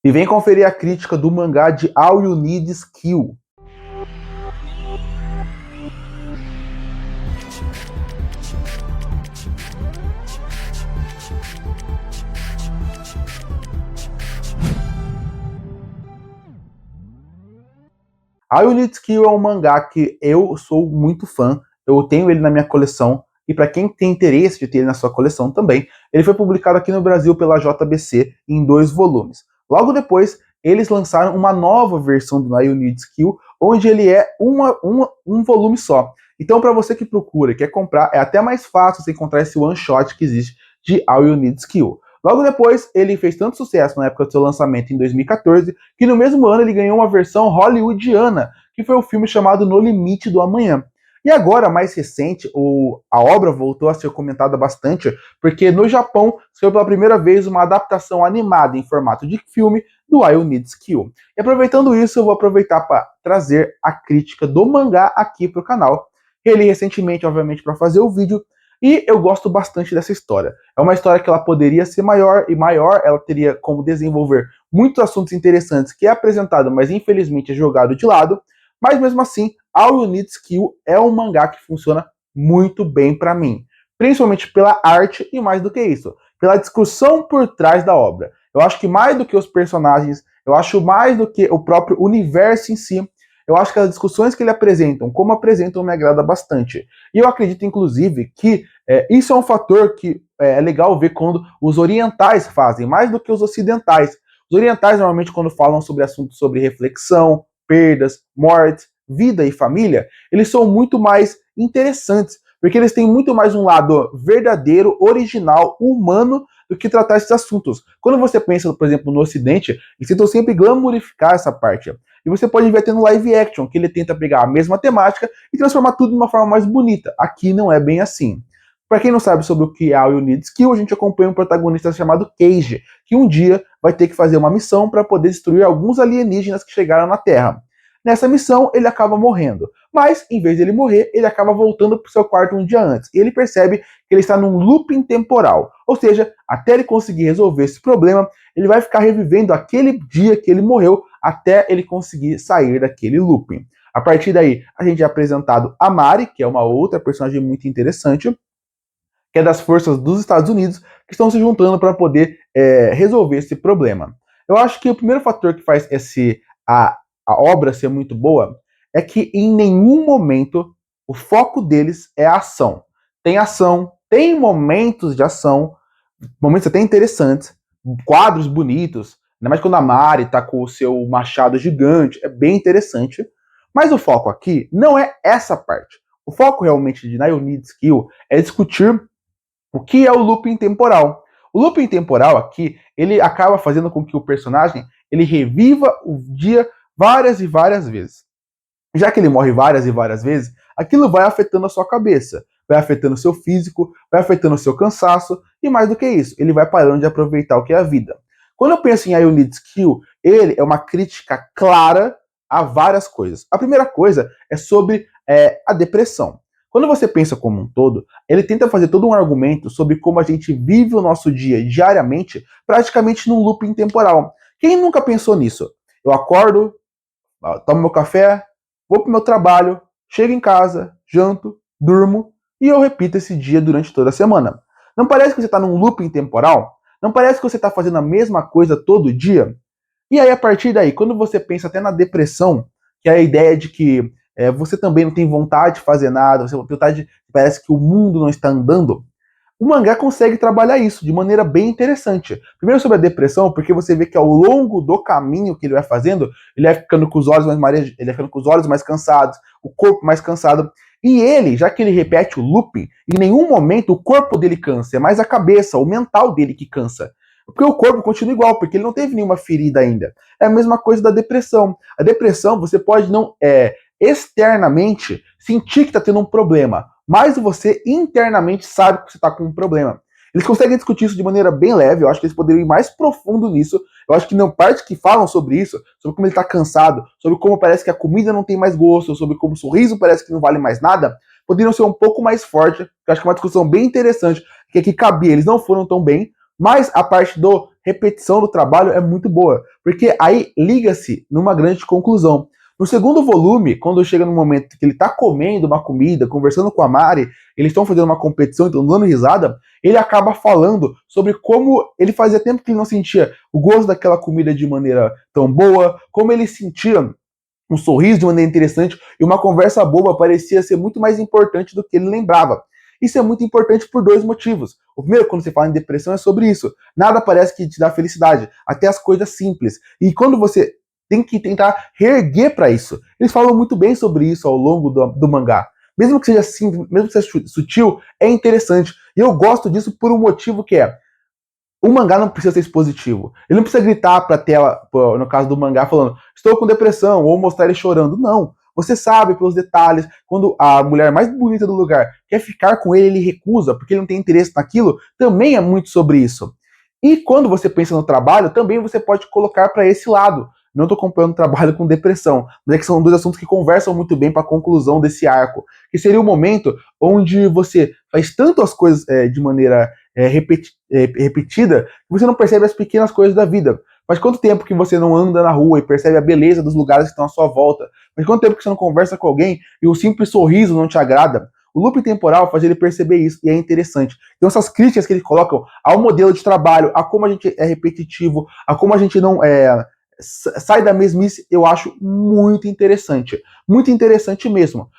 E vem conferir a crítica do mangá de All You Need Is Kill. All You Need Is Kill é um mangá que eu sou muito fã, eu tenho ele na minha coleção, e para quem tem interesse de ter ele na sua coleção também, ele foi publicado aqui no Brasil pela JBC em 2 volumes. Logo depois, eles lançaram uma nova versão do All You Need Is Kill, onde ele é um volume só. Então, para você que procura, quer comprar, é até mais fácil você encontrar esse one shot que existe de All You Need Is Kill. Logo depois, ele fez tanto sucesso na época do seu lançamento em 2014, que no mesmo ano ele ganhou uma versão hollywoodiana, que foi o filme chamado No Limite do Amanhã. E agora, mais recente, a obra voltou a ser comentada bastante, porque no Japão saiu pela primeira vez uma adaptação animada em formato de filme do All You Need Is Kill. E aproveitando isso, eu vou aproveitar para trazer a crítica do mangá aqui para o canal. Reli recentemente, obviamente, para fazer o vídeo, e eu gosto bastante dessa história. É uma história que ela poderia ser maior e maior, ela teria como desenvolver muitos assuntos interessantes que é apresentado, mas infelizmente é jogado de lado. Mas mesmo assim, All You Need Is Kill é um mangá que funciona muito bem para mim. Principalmente pela arte e mais do que isso, pela discussão por trás da obra. Eu acho que mais do que os personagens, eu acho mais do que o próprio universo em si, eu acho que as discussões que ele apresentam, como apresentam, me agrada bastante. E eu acredito, inclusive, que isso é um fator que é legal ver quando os orientais fazem, mais do que os ocidentais. Os orientais, normalmente, quando falam sobre assuntos sobre reflexão, perdas, mortes, vida e família, eles são muito mais interessantes, porque eles têm muito mais um lado verdadeiro, original, humano, do que tratar esses assuntos. Quando você pensa, por exemplo, no Ocidente, eles tentam sempre glamorificar essa parte. E você pode ver até no live action, que ele tenta pegar a mesma temática e transformar tudo de uma forma mais bonita. Aqui não é bem assim. Para quem não sabe sobre o que é All You Need Is Kill, a gente acompanha um protagonista chamado Keiji, que um dia vai ter que fazer uma missão para poder destruir alguns alienígenas que chegaram na Terra. Nessa missão, ele acaba morrendo. Mas, em vez de ele morrer, ele acaba voltando para o seu quarto um dia antes. E ele percebe que ele está num looping temporal. Ou seja, até ele conseguir resolver esse problema, ele vai ficar revivendo aquele dia que ele morreu até ele conseguir sair daquele looping. A partir daí, a gente é apresentado a Mari, que é uma outra personagem muito interessante, que é das forças dos Estados Unidos, que estão se juntando para poder resolver esse problema. Eu acho que o primeiro fator que faz a obra ser muito boa é que em nenhum momento o foco deles é a ação, tem momentos de ação, momentos até interessantes, quadros bonitos, ainda mais quando a Mari tá com o seu machado gigante, é bem interessante. Mas o foco aqui não é essa parte. O foco realmente de All You Need Is Kill é discutir o que é o looping temporal. O looping temporal aqui, ele acaba fazendo com que o personagem ele reviva o dia várias e várias vezes. Já que ele morre várias e várias vezes, aquilo vai afetando a sua cabeça, vai afetando o seu físico, vai afetando o seu cansaço, e mais do que isso, ele vai parando de aproveitar o que é a vida. Quando eu penso em All You Need Is Kill, ele é uma crítica clara a várias coisas. A primeira coisa é sobre a depressão. Quando você pensa como um todo, ele tenta fazer todo um argumento sobre como a gente vive o nosso dia diariamente, praticamente num looping temporal. Quem nunca pensou nisso? Eu acordo, tomo meu café, vou pro meu trabalho, chego em casa, janto, durmo e eu repito esse dia durante toda a semana. Não parece que você está num looping temporal? Não parece que você está fazendo a mesma coisa todo dia? E aí, a partir daí, quando você pensa até na depressão, que é a ideia de que você também não tem vontade de fazer nada, você tem vontade parece que o mundo não está andando, o mangá consegue trabalhar isso de maneira bem interessante. Primeiro sobre a depressão, porque você vê que ao longo do caminho que ele vai fazendo, ele vai ficando com os olhos mais marejos, ele vai ficando com os olhos mais cansados, o corpo mais cansado. E ele, já que ele repete o looping, em nenhum momento o corpo dele cansa, é mais a cabeça, o mental dele que cansa. Porque o corpo continua igual, porque ele não teve nenhuma ferida ainda. É a mesma coisa da depressão. A depressão, você pode não externamente sentir que está tendo um problema, mas você internamente sabe que você está com um problema. Eles conseguem discutir isso de maneira bem leve, eu acho que eles poderiam ir mais profundo nisso. Eu acho que não parte que falam sobre isso, sobre como ele está cansado, sobre como parece que a comida não tem mais gosto, sobre como o sorriso parece que não vale mais nada, poderiam ser um pouco mais forte. Eu acho que é uma discussão bem interessante, que aqui cabia, eles não foram tão bem, mas a parte do repetição do trabalho é muito boa, porque aí liga-se numa grande conclusão. No segundo volume, quando chega no momento que ele tá comendo uma comida, conversando com a Mari, eles estão fazendo uma competição, estão dando risada, ele acaba falando sobre como ele fazia tempo que ele não sentia o gosto daquela comida de maneira tão boa, como ele sentia um sorriso de maneira interessante e uma conversa boba parecia ser muito mais importante do que ele lembrava. Isso é muito importante por dois motivos. O primeiro, quando você fala em depressão, é sobre isso. Nada parece que te dá felicidade, até as coisas simples. E quando você tem que tentar reerguer para isso. Eles falam muito bem sobre isso ao longo do mangá. Mesmo que seja simples, mesmo que seja sutil, é interessante. E eu gosto disso por um motivo que é: o mangá não precisa ser expositivo. Ele não precisa gritar pra tela, no caso do mangá, falando estou com depressão, ou mostrar ele chorando. Não. Você sabe pelos detalhes, quando a mulher mais bonita do lugar quer ficar com ele, ele recusa, porque ele não tem interesse naquilo, também é muito sobre isso. E quando você pensa no trabalho, também você pode colocar para esse lado. Não estou comparando trabalho com depressão, mas é que são dois assuntos que conversam muito bem para a conclusão desse arco, que seria o momento onde você faz tanto as coisas de maneira repetida que você não percebe as pequenas coisas da vida. Faz quanto tempo que você não anda na rua e percebe a beleza dos lugares que estão à sua volta? Faz quanto tempo que você não conversa com alguém e o simples sorriso não te agrada? O loop temporal faz ele perceber isso, e é interessante. Então essas críticas que eles colocam ao modelo de trabalho, a como a gente é repetitivo, a como a gente não sai da mesmice, eu acho muito interessante. Muito interessante mesmo.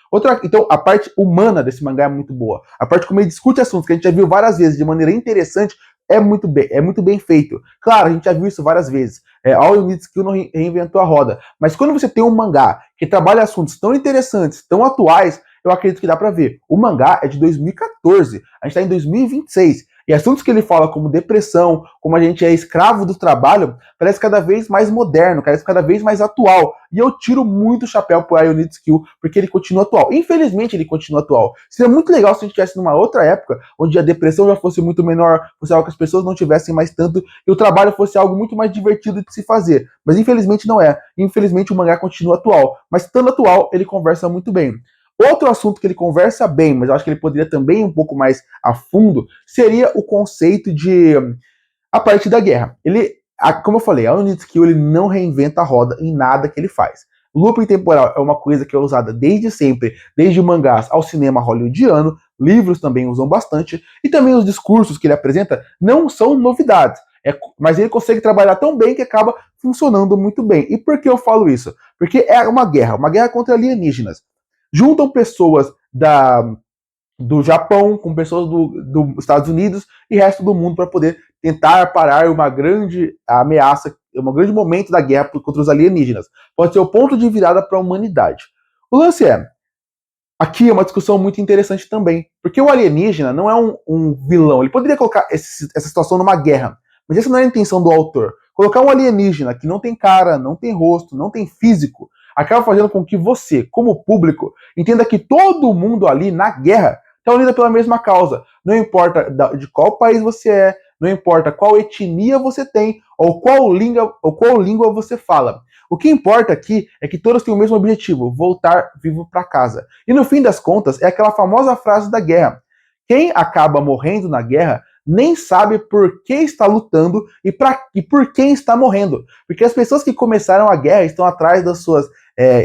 Então, a parte humana desse mangá é muito boa. A parte como ele discute assuntos que a gente já viu várias vezes de maneira interessante é muito bem feito. Claro, a gente já viu isso várias vezes. All You Need Skill não reinventou a roda. Mas quando você tem um mangá que trabalha assuntos tão interessantes, tão atuais, eu acredito que dá pra ver. O mangá é de 2014, a gente tá em 2026. E assuntos que ele fala, como depressão, como a gente é escravo do trabalho, parece cada vez mais moderno, parece cada vez mais atual. E eu tiro muito o chapéu pro I Need Skill, porque ele continua atual. Infelizmente, ele continua atual. Seria muito legal se a gente estivesse numa outra época, onde a depressão já fosse muito menor, fosse algo que as pessoas não tivessem mais tanto, e o trabalho fosse algo muito mais divertido de se fazer. Mas infelizmente não é. Infelizmente o mangá continua atual. Mas estando atual, ele conversa muito bem. Outro assunto que ele conversa bem, mas eu acho que ele poderia também ir um pouco mais a fundo, seria o conceito de a parte da guerra. Como eu falei, a Unit Skill ele não reinventa a roda em nada que ele faz. Looping temporal é uma coisa que é usada desde sempre, desde mangás ao cinema hollywoodiano, livros também usam bastante, e também os discursos que ele apresenta não são novidades, mas ele consegue trabalhar tão bem que acaba funcionando muito bem. E por que eu falo isso? Porque é uma guerra contra alienígenas. Juntam pessoas do Japão com pessoas dos Estados Unidos e resto do mundo para poder tentar parar uma grande ameaça, um grande momento da guerra contra os alienígenas. Pode ser o ponto de virada para a humanidade. O lance aqui é uma discussão muito interessante também, porque o alienígena não é um vilão. Ele poderia colocar essa situação numa guerra, mas essa não é a intenção do autor. Colocar um alienígena que não tem cara, não tem rosto, não tem físico, acaba fazendo com que você, como público, entenda que todo mundo ali na guerra está unido pela mesma causa. Não importa de qual país você é, não importa qual etnia você tem, ou qual língua você fala. O que importa aqui é que todos têm o mesmo objetivo: voltar vivo para casa. E no fim das contas, é aquela famosa frase da guerra: quem acaba morrendo na guerra nem sabe por que está lutando e por quem está morrendo. Porque as pessoas que começaram a guerra estão atrás dos seus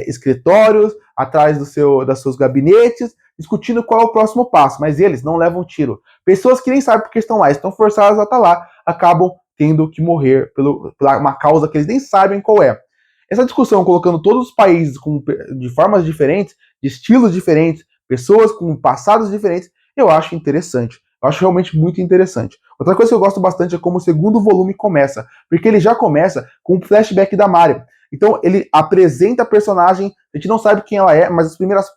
escritórios, atrás das seus gabinetes, discutindo qual é o próximo passo, mas eles não levam tiro. Pessoas que nem sabem por que estão lá, estão forçadas a estar lá, acabam tendo que morrer por uma causa que eles nem sabem qual é. Essa discussão colocando todos os países de formas diferentes, de estilos diferentes, pessoas com passados diferentes, eu acho interessante. Eu acho realmente muito interessante. Outra coisa que eu gosto bastante é como o segundo volume começa, porque ele já começa com um flashback da Mari. Então ele apresenta a personagem, a gente não sabe quem ela é, mas os primeiros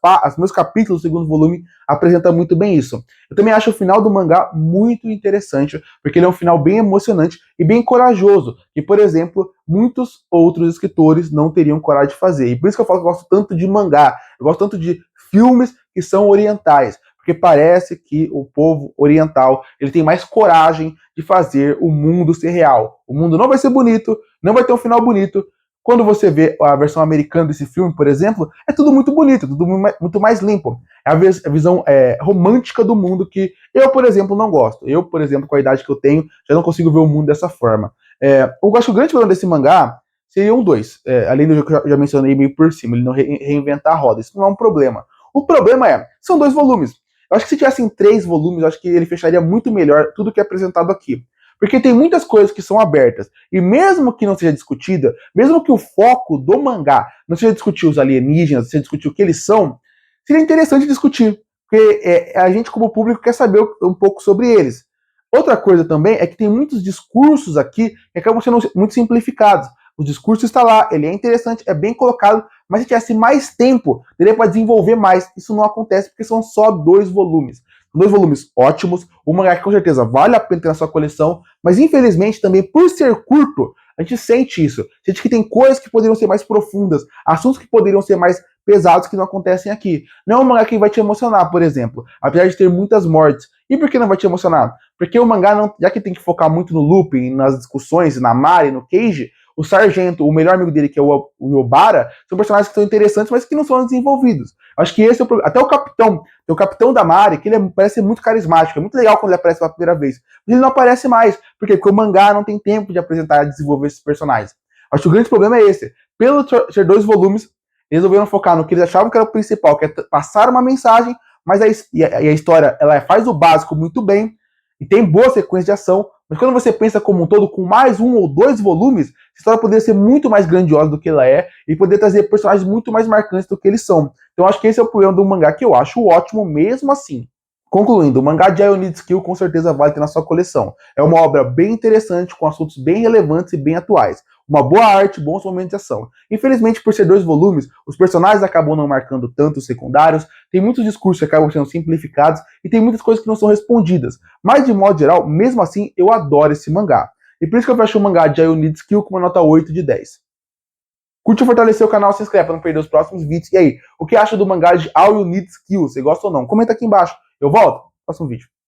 capítulos do segundo volume apresentam muito bem isso. Eu também acho o final do mangá muito interessante, porque ele é um final bem emocionante e bem corajoso, que, por exemplo, muitos outros escritores não teriam coragem de fazer. E por isso que eu falo que eu gosto tanto de mangá, eu gosto tanto de filmes que são orientais, porque parece que o povo oriental ele tem mais coragem de fazer o mundo ser real. O mundo não vai ser bonito, não vai ter um final bonito. Quando você vê a versão americana desse filme, por exemplo, é tudo muito bonito, tudo muito mais limpo. É a visão romântica do mundo que eu, por exemplo, não gosto. Eu, por exemplo, com a idade que eu tenho, já não consigo ver o mundo dessa forma. Eu acho que o grande problema desse mangá seriam dois, além do que eu já mencionei meio por cima, ele não reinventar a roda. Isso não é um problema. O problema são 2 volumes. Eu acho que se tivessem 3 volumes, eu acho que ele fecharia muito melhor tudo que é apresentado aqui. Porque tem muitas coisas que são abertas. E mesmo que não seja discutida, mesmo que o foco do mangá não seja discutir os alienígenas, seja discutir o que eles são, seria interessante discutir. Porque a gente, como público, quer saber um pouco sobre eles. Outra coisa também é que tem muitos discursos aqui que acabam sendo muito simplificados. O discurso está lá, ele é interessante, é bem colocado, mas se tivesse mais tempo, daria para desenvolver mais. Isso não acontece porque são só 2 volumes. 2 volumes ótimos, o mangá que com certeza vale a pena ter na sua coleção, mas infelizmente também, por ser curto, a gente sente isso. Sente que tem coisas que poderiam ser mais profundas, assuntos que poderiam ser mais pesados que não acontecem aqui. Não é um mangá que vai te emocionar, por exemplo, apesar de ter muitas mortes. E por que não vai te emocionar? Porque o mangá, não, já que tem que focar muito no looping, nas discussões, na Mari, no Keiji, o Sargento, o melhor amigo dele, que é o Yobara, são personagens que são interessantes, mas que não são desenvolvidos. Acho que esse é o problema. Até o capitão, tem o capitão da Mari, que ele parece ser muito carismático, é muito legal quando ele aparece pela primeira vez. Mas ele não aparece mais. Por quê? Porque o mangá não tem tempo de apresentar e desenvolver esses personagens. Acho que o grande problema é esse. Pelo ser 2 volumes, eles resolveram focar no que eles achavam que era o principal, que é passar uma mensagem, mas a história ela faz o básico muito bem, e tem boa sequência de ação, mas quando você pensa como um todo, com mais 1 ou 2 volumes, a história poderia ser muito mais grandiosa do que ela é, e poderia trazer personagens muito mais marcantes do que eles são. Então acho que esse é o problema do mangá, que eu acho ótimo mesmo assim. Concluindo, o mangá de I Need Skill com certeza vale ter na sua coleção. É uma obra bem interessante, com assuntos bem relevantes e bem atuais. Uma boa arte, bons momentos de ação. Infelizmente, por ser 2 volumes, os personagens acabam não marcando tanto os secundários, tem muitos discursos que acabam sendo simplificados e tem muitas coisas que não são respondidas. Mas, de modo geral, mesmo assim, eu adoro esse mangá. E por isso que eu fecho o mangá de I Need Skill com uma nota 8 de 10. Curte e fortalecer o canal, se inscreve para não perder os próximos vídeos. E aí, o que acha do mangá de All You Need Skills? Você gosta ou não? Comenta aqui embaixo. Eu volto no próximo vídeo.